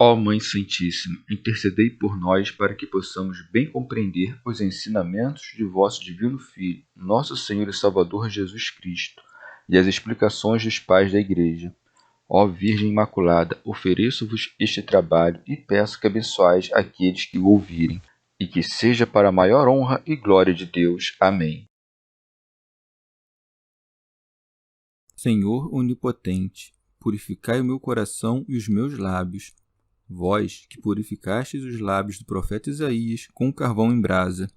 Ó Mãe Santíssima, intercedei por nós para que possamos bem compreender os ensinamentos de vosso Divino Filho, nosso Senhor e Salvador Jesus Cristo, e as explicações dos pais da Igreja. Ó Virgem Imaculada, ofereço-vos este trabalho e peço que abençoais aqueles que o ouvirem, e que seja para a maior honra e glória de Deus. Amém. Senhor onipotente, purificai o meu coração e os meus lábios. Vós, que purificastes os lábios do profeta Isaías com carvão em brasa,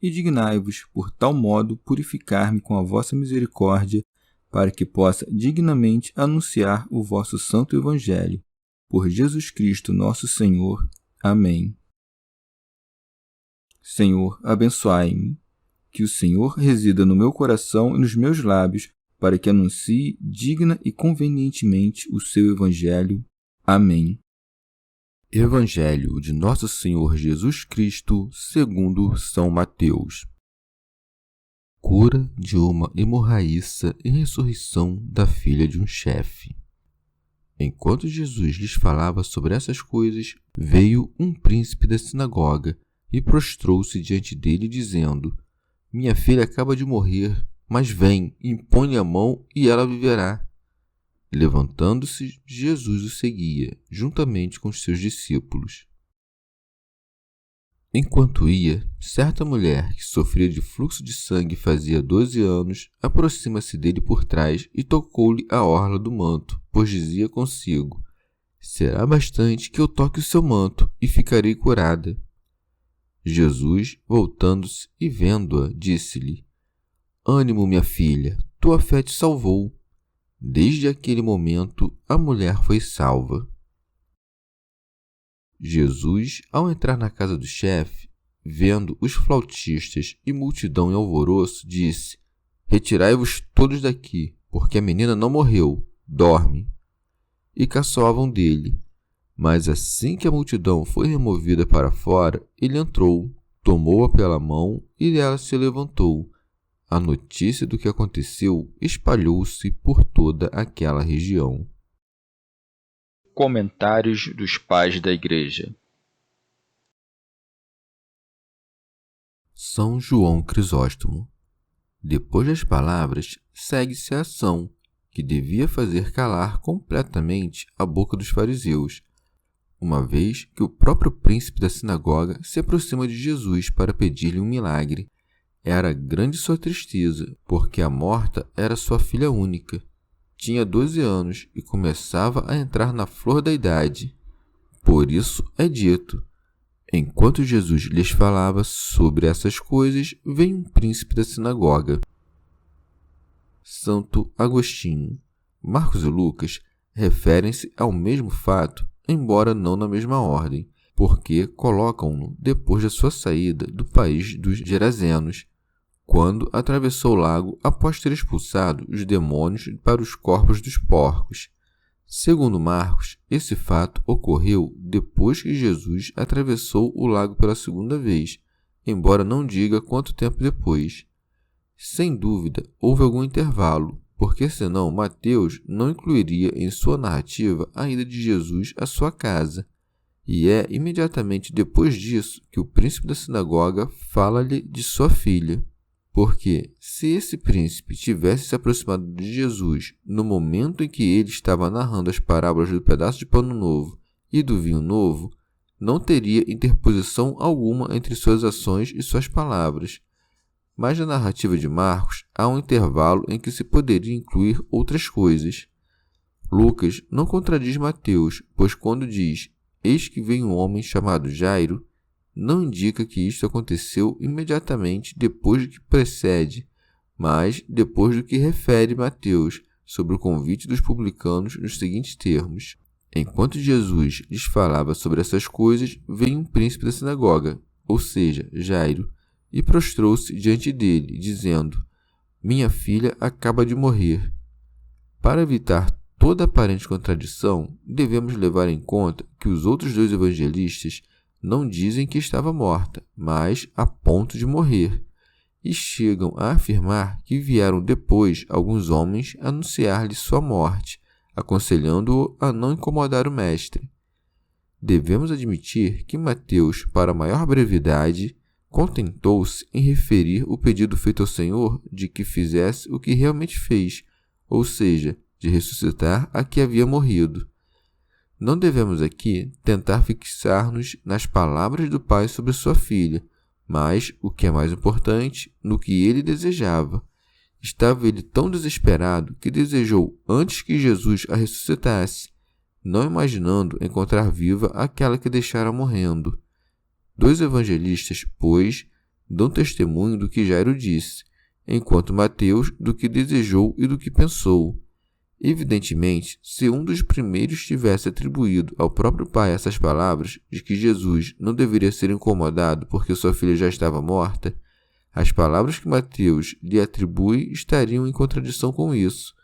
e dignai-vos, por tal modo, purificar-me com a vossa misericórdia, para que possa dignamente anunciar o vosso santo Evangelho. Por Jesus Cristo, nosso Senhor. Amém. Senhor, abençoai-me. Que o Senhor resida no meu coração e nos meus lábios, para que anuncie digna e convenientemente o seu Evangelho. Amém. Evangelho de Nosso Senhor Jesus Cristo, segundo São Mateus. Cura de uma hemorraíça e ressurreição da filha de um chefe. Enquanto Jesus lhes falava sobre essas coisas, veio um príncipe da sinagoga e prostrou-se diante dele, dizendo: Minha filha acaba de morrer, mas vem, impõe a mão e ela viverá. Levantando-se, Jesus o seguia, juntamente com os seus discípulos. Enquanto ia, certa mulher que sofria de fluxo de sangue fazia 12 anos, aproxima-se dele por trás e tocou-lhe a orla do manto, pois dizia consigo: Será bastante que eu toque o seu manto e ficarei curada. Jesus, voltando-se e vendo-a, disse-lhe: Ânimo, minha filha, tua fé te salvou. Desde aquele momento, a mulher foi salva. Jesus, ao entrar na casa do chefe, vendo os flautistas e multidão em alvoroço, disse: Retirai-vos todos daqui, porque a menina não morreu, dorme. E caçoavam dele. Mas assim que a multidão foi removida para fora, ele entrou, tomou-a pela mão e ela se levantou. A notícia do que aconteceu espalhou-se por toda aquela região. Comentários dos Pais da Igreja. São João Crisóstomo. Depois das palavras, segue-se a ação, que devia fazer calar completamente a boca dos fariseus, uma vez que o próprio príncipe da sinagoga se aproxima de Jesus para pedir-lhe um milagre. Era grande sua tristeza, porque a morta era sua filha única. Tinha 12 anos e começava a entrar na flor da idade. Por isso é dito: enquanto Jesus lhes falava sobre essas coisas, veio um príncipe da sinagoga. Santo Agostinho. Marcos e Lucas referem-se ao mesmo fato, embora não na mesma ordem, porque colocam-no depois da sua saída do país dos Gerazenos, quando atravessou o lago após ter expulsado os demônios para os corpos dos porcos. Segundo Marcos, esse fato ocorreu depois que Jesus atravessou o lago pela segunda vez, embora não diga quanto tempo depois. Sem dúvida, houve algum intervalo, porque senão Mateus não incluiria em sua narrativa a ida de Jesus à sua casa. E é imediatamente depois disso que o príncipe da sinagoga fala-lhe de sua filha. Porque, se esse príncipe tivesse se aproximado de Jesus no momento em que ele estava narrando as parábolas do pedaço de pano novo e do vinho novo, não teria interposição alguma entre suas ações e suas palavras. Mas na narrativa de Marcos há um intervalo em que se poderia incluir outras coisas. Lucas não contradiz Mateus, pois quando diz: Eis que vem um homem chamado Jairo, não indica que isto aconteceu imediatamente depois do que precede, mas depois do que refere Mateus sobre o convite dos publicanos nos seguintes termos: Enquanto Jesus lhes falava sobre essas coisas, veio um príncipe da sinagoga, ou seja, Jairo, e prostrou-se diante dele, dizendo: Minha filha acaba de morrer. Para evitar toda aparente contradição, devemos levar em conta que os outros dois evangelistas não dizem que estava morta, mas a ponto de morrer, e chegam a afirmar que vieram depois alguns homens anunciar-lhe sua morte, aconselhando-o a não incomodar o mestre. devemos admitir que Mateus, para maior brevidade, contentou-se em referir o pedido feito ao Senhor de que fizesse o que realmente fez, ou seja, de ressuscitar a que havia morrido. Não devemos aqui tentar fixar-nos nas palavras do pai sobre sua filha, mas, o que é mais importante, no que ele desejava. Estava ele tão desesperado que desejou antes que Jesus a ressuscitasse, não imaginando encontrar viva aquela que deixara morrendo. 2 evangelistas, pois, dão testemunho do que Jairo disse, enquanto Mateus do que desejou e do que pensou. Evidentemente, se um dos primeiros tivesse atribuído ao próprio pai essas palavras de que Jesus não deveria ser incomodado porque sua filha já estava morta, as palavras que Mateus lhe atribui estariam em contradição com isso.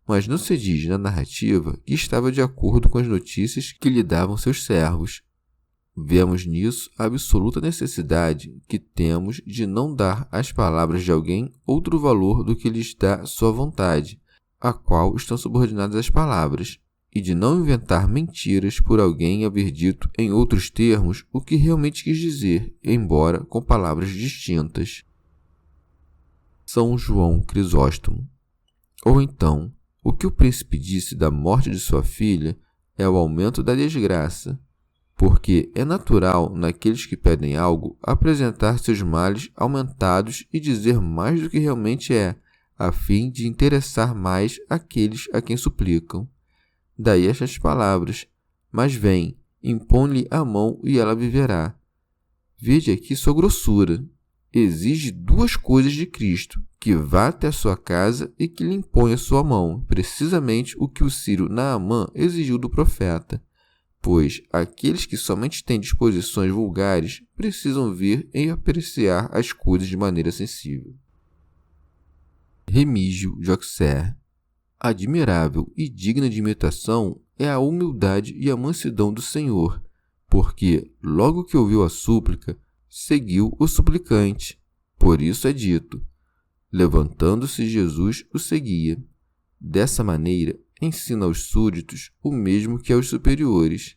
Mas não se diz na narrativa que estava de acordo com as notícias que lhe davam seus servos. Vemos nisso a absoluta necessidade que temos de não dar às palavras de alguém outro valor do que lhes dá sua vontade, a qual estão subordinadas às palavras, e de não inventar mentiras por alguém haver dito em outros termos o que realmente quis dizer, embora com palavras distintas. São João Crisóstomo. Ou então, o que o príncipe disse da morte de sua filha é o aumento da desgraça, porque é natural naqueles que pedem algo apresentar seus males aumentados e dizer mais do que realmente é, a fim de interessar mais aqueles a quem suplicam. Daí estas palavras: mas vem, impõe-lhe a mão e ela viverá. Vede aqui sua grossura. Exige 2 coisas de Cristo: que vá até a sua casa e que lhe imponha sua mão, precisamente o que o sírio Naamã exigiu do profeta. Pois aqueles que somente têm disposições vulgares precisam ver e apreciar as coisas de maneira sensível. Remígio de Auxerre. Admirável e digna de imitação é a humildade e a mansidão do Senhor, porque, logo que ouviu a súplica, seguiu o suplicante. Por isso é dito: levantando-se Jesus o seguia. Dessa maneira, ensina aos súditos o mesmo que aos superiores.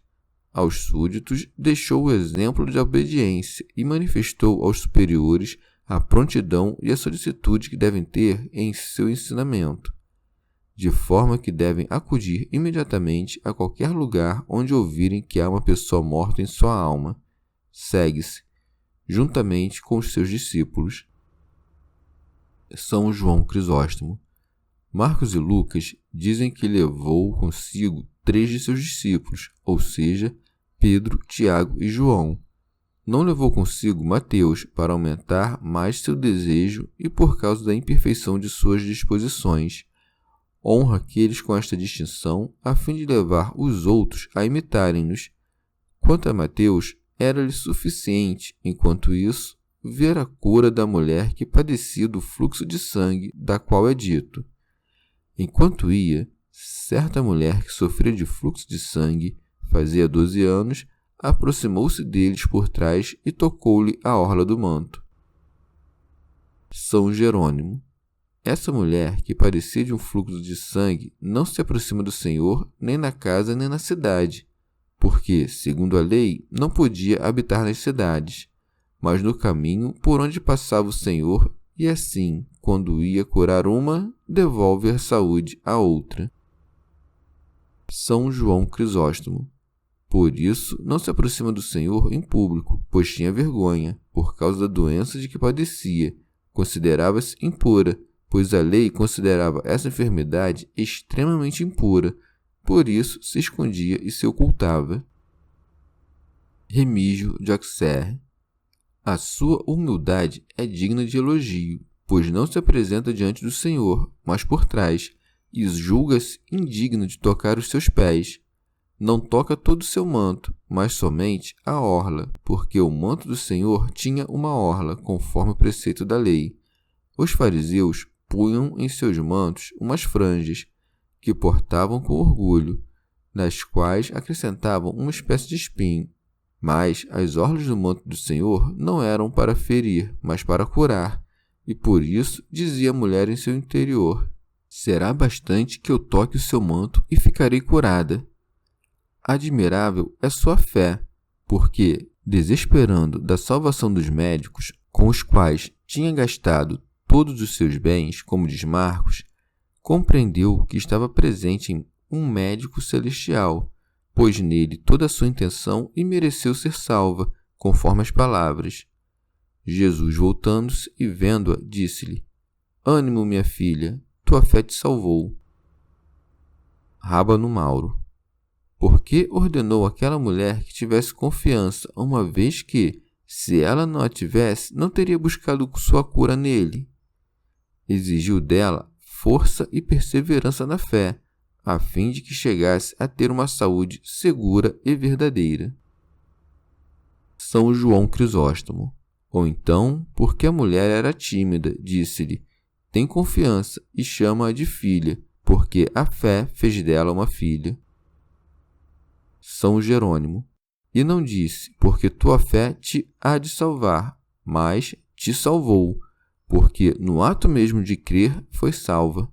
Aos súditos deixou o exemplo de obediência e manifestou aos superiores a prontidão e a solicitude que devem ter em seu ensinamento, de forma que devem acudir imediatamente a qualquer lugar onde ouvirem que há uma pessoa morta em sua alma. Segue-se, juntamente com os seus discípulos. São João Crisóstomo. Marcos e Lucas dizem que levou consigo 3 de seus discípulos, ou seja, Pedro, Tiago e João. Não levou consigo Mateus para aumentar mais seu desejo e por causa da imperfeição de suas disposições. Honra aqueles com esta distinção, a fim de levar os outros a imitarem-nos. Quanto a Mateus, era-lhe suficiente, enquanto isso, ver a cura da mulher que padecia do fluxo de sangue, da qual é dito: enquanto ia, certa mulher que sofria de fluxo de sangue, fazia 12 anos, aproximou-se deles por trás e tocou-lhe a orla do manto. São Jerônimo. Essa mulher, que padecia de um fluxo de sangue, não se aproxima do Senhor nem na casa nem na cidade, porque, segundo a lei, não podia habitar nas cidades, mas no caminho por onde passava o Senhor, e assim, quando ia curar uma, devolve a saúde à outra. São João Crisóstomo. Por isso, não se aproxima do Senhor em público, pois tinha vergonha, por causa da doença de que padecia. Considerava-se impura, pois a lei considerava essa enfermidade extremamente impura. Por isso, se escondia e se ocultava. Remígio de Auxerre. A sua humildade é digna de elogio, pois não se apresenta diante do Senhor, mas por trás, e julga-se indigno de tocar os seus pés. Não toca todo o seu manto, mas somente a orla, porque o manto do Senhor tinha uma orla, conforme o preceito da lei. Os fariseus punham em seus mantos umas franjas, que portavam com orgulho, nas quais acrescentavam uma espécie de espinho. Mas as orlas do manto do Senhor não eram para ferir, mas para curar, e por isso dizia a mulher em seu interior: será bastante que eu toque o seu manto e ficarei curada. admirável é sua fé, porque, desesperando da salvação dos médicos, com os quais tinha gastado todos os seus bens, como diz Marcos, compreendeu que estava presente em um médico celestial, pôs nele toda a sua intenção e mereceu ser salva, conforme as palavras. Jesus, voltando-se e vendo-a, disse-lhe: Ânimo, minha filha, tua fé te salvou. Rábano Mauro. Por que ordenou àquela mulher que tivesse confiança, uma vez que, se ela não a tivesse, não teria buscado sua cura nele? Exigiu dela força e perseverança na fé, a fim de que chegasse a ter uma saúde segura e verdadeira. São João Crisóstomo. Ou então, porque a mulher era tímida, disse-lhe: Tem confiança, e chama-a de filha, porque a fé fez dela uma filha. São Jerônimo. E não disse: Porque tua fé te há de salvar, mas te salvou, porque no ato mesmo de crer foi salva.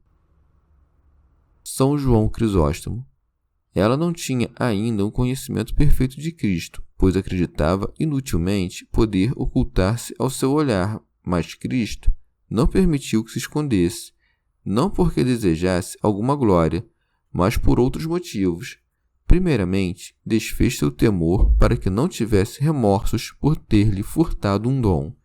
São João Crisóstomo. Ela não tinha ainda um conhecimento perfeito de Cristo, pois acreditava inutilmente poder ocultar-se ao seu olhar, mas Cristo não permitiu que se escondesse, não porque desejasse alguma glória, mas por outros motivos. Primeiramente, desfez seu temor para que não tivesse remorsos por ter-lhe furtado um dom.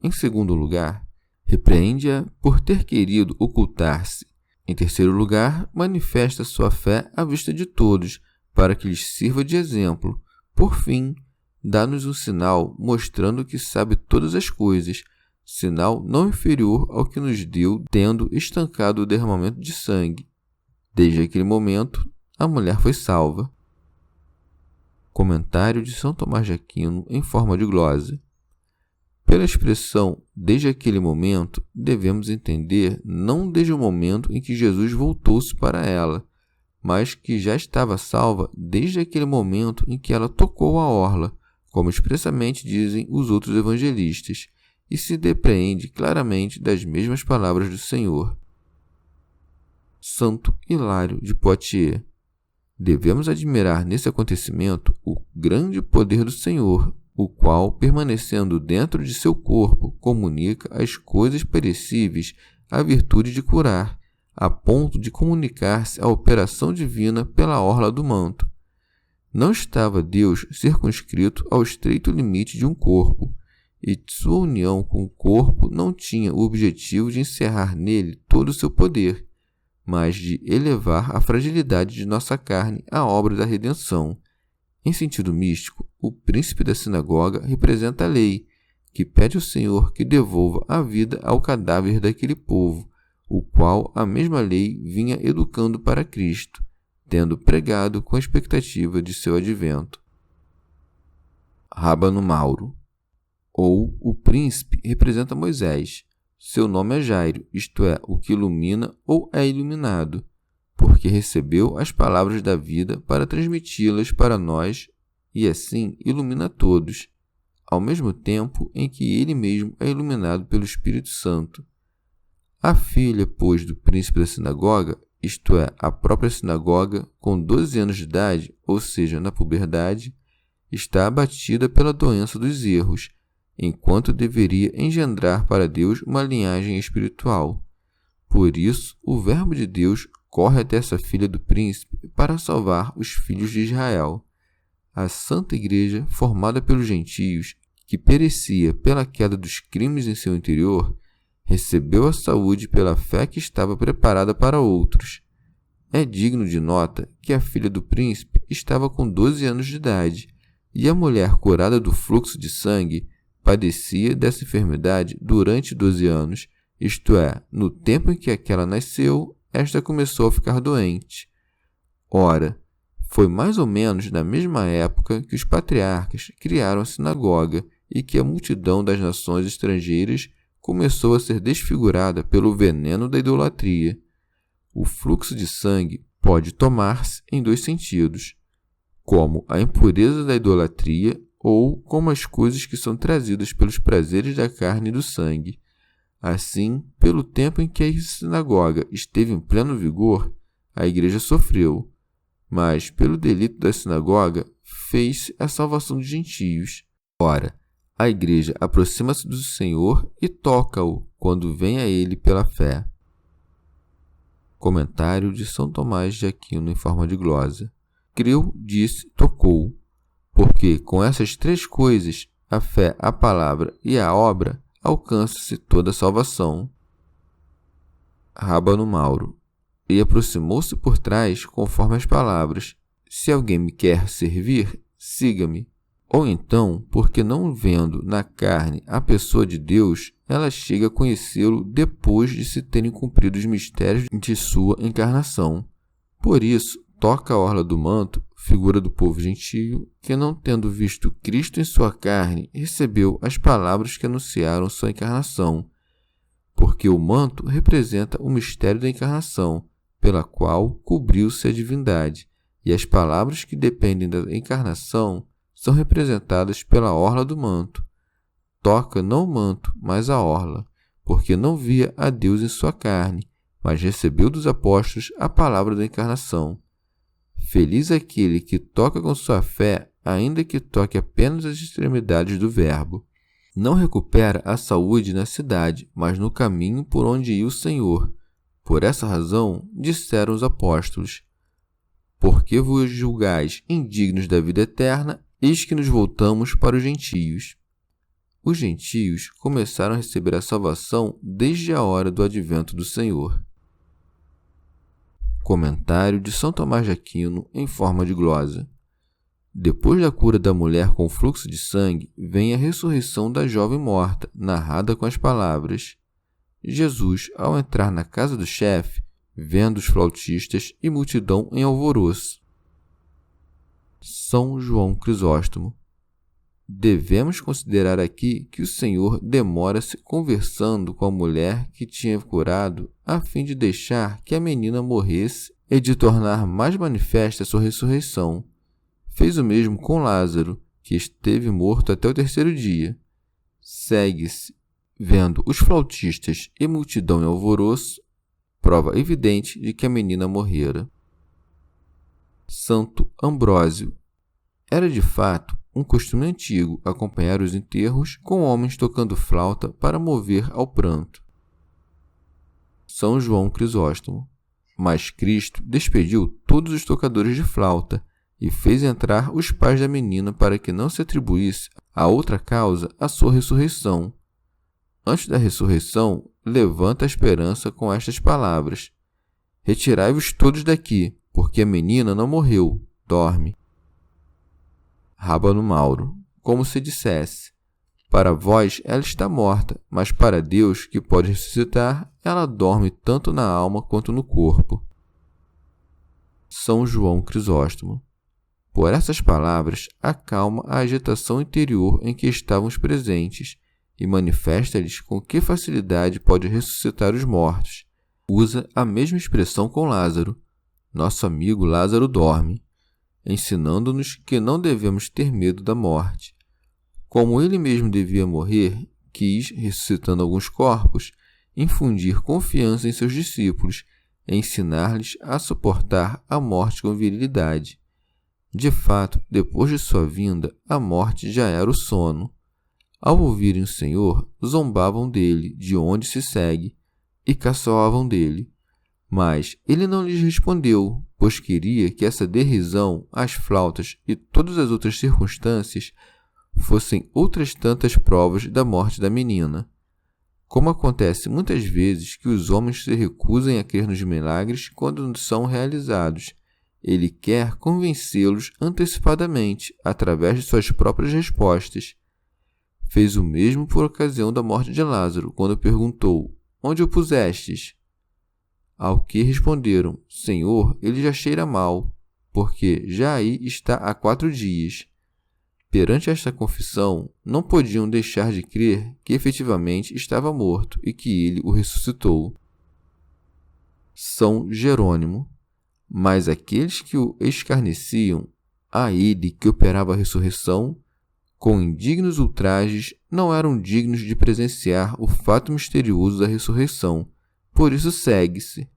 Em segundo lugar, repreende-a por ter querido ocultar-se. Em terceiro lugar, manifesta sua fé à vista de todos, para que lhes sirva de exemplo. Por fim, dá-nos um sinal mostrando que sabe todas as coisas, sinal não inferior ao que nos deu tendo estancado o derramamento de sangue. Desde aquele momento, a mulher foi salva. Comentário de São Tomás de Aquino em forma de glosa. Pela expressão desde aquele momento, devemos entender não desde o momento em que Jesus voltou-se para ela, mas que já estava salva desde aquele momento em que ela tocou a orla, como expressamente dizem os outros evangelistas, e se depreende claramente das mesmas palavras do Senhor. Santo Hilário de Poitiers. Devemos admirar nesse acontecimento o grande poder do Senhor, o qual, permanecendo dentro de seu corpo, comunica às coisas perecíveis a virtude de curar, a ponto de comunicar-se à operação divina pela orla do manto. Não estava Deus circunscrito ao estreito limite de um corpo, e sua união com o corpo não tinha o objetivo de encerrar nele todo o seu poder, mas de elevar a fragilidade de nossa carne à obra da redenção. Em sentido místico, o príncipe da sinagoga representa a lei, que pede ao Senhor que devolva a vida ao cadáver daquele povo, o qual a mesma lei vinha educando para Cristo, tendo pregado com a expectativa de seu advento. Rábano Mauro. Ou o príncipe representa Moisés. Seu nome é Jairo, isto é, o que ilumina ou é iluminado, porque recebeu as palavras da vida para transmiti-las para nós e assim ilumina todos, ao mesmo tempo em que ele mesmo é iluminado pelo Espírito Santo. A filha, pois, do príncipe da sinagoga, isto é, a própria sinagoga, com 12 anos de idade, ou seja, na puberdade, está abatida pela doença dos erros, enquanto deveria engendrar para Deus uma linhagem espiritual. Por isso, o Verbo de Deus corre até essa filha do príncipe para salvar os filhos de Israel. A Santa Igreja, formada pelos gentios, que perecia pela queda dos crimes em seu interior, recebeu a saúde pela fé que estava preparada para outros. É digno de nota que a filha do príncipe estava com 12 anos de idade, e a mulher curada do fluxo de sangue padecia dessa enfermidade durante 12 anos, isto é, no tempo em que aquela nasceu, esta começou a ficar doente. Ora, foi mais ou menos na mesma época que os patriarcas criaram a sinagoga e que a multidão das nações estrangeiras começou a ser desfigurada pelo veneno da idolatria. O fluxo de sangue pode tomar-se em dois sentidos, como a impureza da idolatria ou como as coisas que são trazidas pelos prazeres da carne e do sangue. Assim, pelo tempo em que a sinagoga esteve em pleno vigor, a igreja sofreu, mas pelo delito da sinagoga fez-se a salvação dos gentios. Ora, a igreja aproxima-se do Senhor e toca-o quando vem a ele pela fé. Comentário de São Tomás de Aquino em forma de glosa. Creu, disse, tocou, porque com essas três coisas, a fé, a palavra e a obra, alcança-se toda a salvação. Rábano Mauro. E aproximou-se por trás, conforme as palavras: se alguém me quer servir, siga-me. Ou então, porque não vendo na carne a pessoa de Deus, ela chega a conhecê-lo depois de se terem cumprido os mistérios de sua encarnação. Por isso, toca a orla do manto, figura do povo gentio, que não tendo visto Cristo em sua carne, recebeu as palavras que anunciaram sua encarnação, porque o manto representa o mistério da encarnação, pela qual cobriu-se a divindade, e as palavras que dependem da encarnação são representadas pela orla do manto. Toca não o manto, mas a orla, porque não via a Deus em sua carne, mas recebeu dos apóstolos a palavra da encarnação. Feliz aquele que toca com sua fé, ainda que toque apenas as extremidades do Verbo. Não recupera a saúde na cidade, mas no caminho por onde ia o Senhor. Por essa razão, disseram os apóstolos: porque vos julgais indignos da vida eterna, eis que nos voltamos para os gentios. Os gentios começaram a receber a salvação desde a hora do advento do Senhor. Comentário de São Tomás de Aquino em forma de glosa. Depois da cura da mulher com fluxo de sangue, vem a ressurreição da jovem morta, narrada com as palavras: Jesus, ao entrar na casa do chefe, vendo os flautistas e multidão em alvoroço. São João Crisóstomo. Devemos considerar aqui que o Senhor demora-se conversando com a mulher que tinha curado, a fim de deixar que a menina morresse e de tornar mais manifesta a sua ressurreição. Fez o mesmo com Lázaro, que esteve morto até o terceiro dia. Segue-se, vendo os flautistas e multidão em alvoroço, prova evidente de que a menina morrera. Santo Ambrósio. Era de fato um costume antigo acompanhar os enterros com homens tocando flauta para mover ao pranto. São João Crisóstomo. Mas Cristo despediu todos os tocadores de flauta e fez entrar os pais da menina para que não se atribuísse a outra causa a sua ressurreição. Antes da ressurreição, levanta a esperança com estas palavras: retirai-vos todos daqui, porque a menina não morreu, dorme. Rábano Mauro. Como se dissesse: para vós ela está morta, mas para Deus, que pode ressuscitar, ela dorme tanto na alma quanto no corpo. São João Crisóstomo. Por essas palavras, acalma a agitação interior em que estavam os presentes e manifesta-lhes com que facilidade pode ressuscitar os mortos. Usa a mesma expressão com Lázaro: nosso amigo Lázaro dorme, ensinando-nos que não devemos ter medo da morte. Como ele mesmo devia morrer, quis, ressuscitando alguns corpos, infundir confiança em seus discípulos e ensinar-lhes a suportar a morte com virilidade. De fato, depois de sua vinda, a morte já era o sono. Ao ouvirem o Senhor, zombavam dele, de onde se segue, e caçoavam dele. Mas ele não lhes respondeu, pois queria que essa derrisão, as flautas e todas as outras circunstâncias fossem outras tantas provas da morte da menina. Como acontece muitas vezes que os homens se recusam a crer nos milagres quando são realizados, ele quer convencê-los antecipadamente, através de suas próprias respostas. Fez o mesmo por ocasião da morte de Lázaro, quando perguntou: onde o pusestes? Ao que responderam: Senhor, ele já cheira mal, porque já aí está há 4 dias. Perante esta confissão, não podiam deixar de crer que efetivamente estava morto e que ele o ressuscitou. São Jerônimo. Mas aqueles que o escarneciam, a ele que operava a ressurreição, com indignos ultrajes, não eram dignos de presenciar o fato misterioso da ressurreição. Por isso segue-se.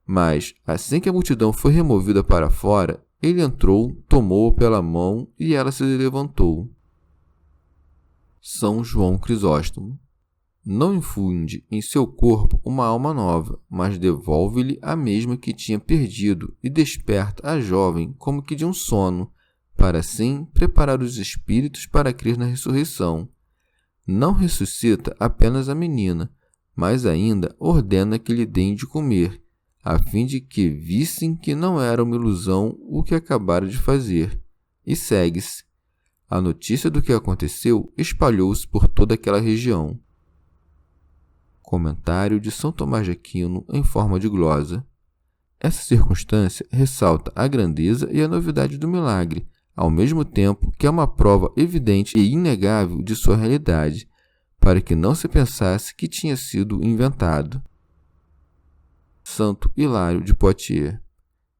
Mas, assim que a multidão foi removida para fora, Ele entrou, tomou-a pela mão e ela se levantou. São João Crisóstomo. Não infunde em seu corpo uma alma nova, mas devolve-lhe a mesma que tinha perdido e desperta a jovem como que de um sono, para assim preparar os espíritos para crer na ressurreição. Não ressuscita apenas a menina, mas ainda ordena que lhe deem de comer, a fim de que vissem que não era uma ilusão o que acabara de fazer. E segue-se. A notícia do que aconteceu espalhou-se por toda aquela região. Comentário de São Tomás de Aquino em forma de glosa. Essa circunstância ressalta a grandeza e a novidade do milagre, ao mesmo tempo que é uma prova evidente e inegável de sua realidade, para que não se pensasse que tinha sido inventado. Santo Hilário de Poitiers.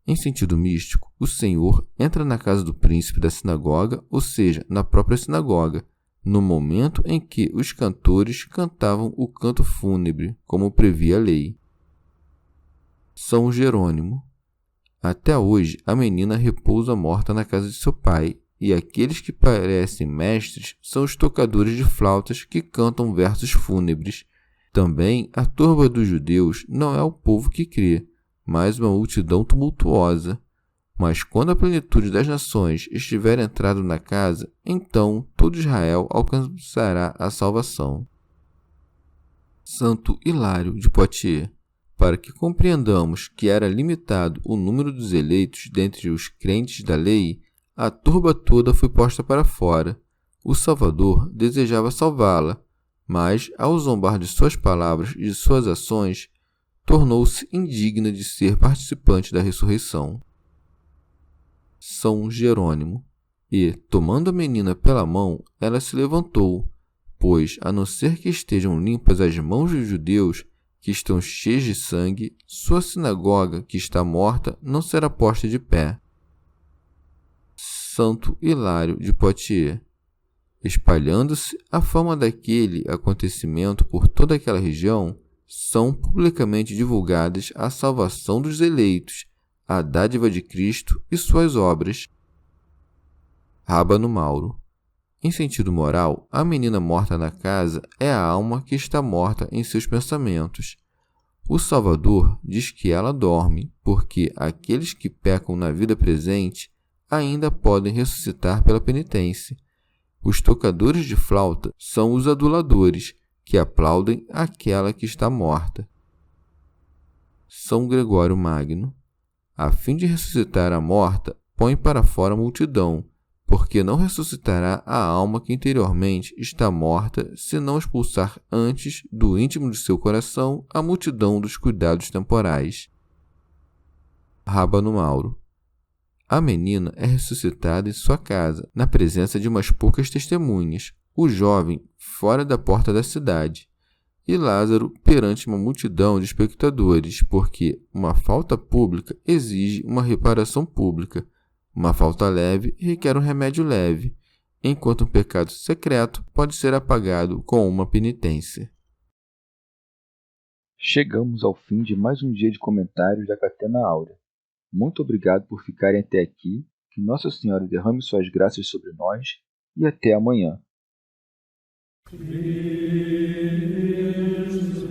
Em sentido místico, o Senhor entra na casa do príncipe da sinagoga, ou seja, na própria sinagoga, no momento em que os cantores cantavam o canto fúnebre, como previa a lei. São Jerônimo. Até hoje, a menina repousa morta na casa de seu pai, e aqueles que parecem mestres são os tocadores de flautas que cantam versos fúnebres. Também a turba dos judeus não é o povo que crê, mas uma multidão tumultuosa. Mas quando a plenitude das nações estiver entrado na casa, então todo Israel alcançará a salvação. Santo Hilário de Poitiers. Para que compreendamos que era limitado o número dos eleitos dentre os crentes da lei, a turba toda foi posta para fora. O Salvador desejava salvá-la, mas, ao zombar de suas palavras e de suas ações, tornou-se indigna de ser participante da ressurreição. São Jerônimo. E, tomando a menina pela mão, ela se levantou, pois, a não ser que estejam limpas as mãos dos judeus, que estão cheios de sangue, sua sinagoga, que está morta, não será posta de pé. Santo Hilário de Poitiers. Espalhando-se a fama daquele acontecimento por toda aquela região, são publicamente divulgadas a salvação dos eleitos, a dádiva de Cristo e suas obras. Rábano Mauro. Em sentido moral, a menina morta na casa é a alma que está morta em seus pensamentos. O Salvador diz que ela dorme, porque aqueles que pecam na vida presente ainda podem ressuscitar pela penitência. Os tocadores de flauta são os aduladores, que aplaudem aquela que está morta. São Gregório Magno. A fim de ressuscitar a morta, põe para fora a multidão, porque não ressuscitará a alma que interiormente está morta, se não expulsar antes do íntimo de seu coração a multidão dos cuidados temporais. Rábano Mauro. A menina é ressuscitada em sua casa, na presença de umas poucas testemunhas, o jovem fora da porta da cidade, e Lázaro perante uma multidão de espectadores, porque uma falta pública exige uma reparação pública. Uma falta leve requer um remédio leve, enquanto um pecado secreto pode ser apagado com uma penitência. Chegamos ao fim de mais um dia de comentários da Catena Áurea. Muito obrigado por ficarem até aqui, que Nossa Senhora derrame suas graças sobre nós e até amanhã. Jesus,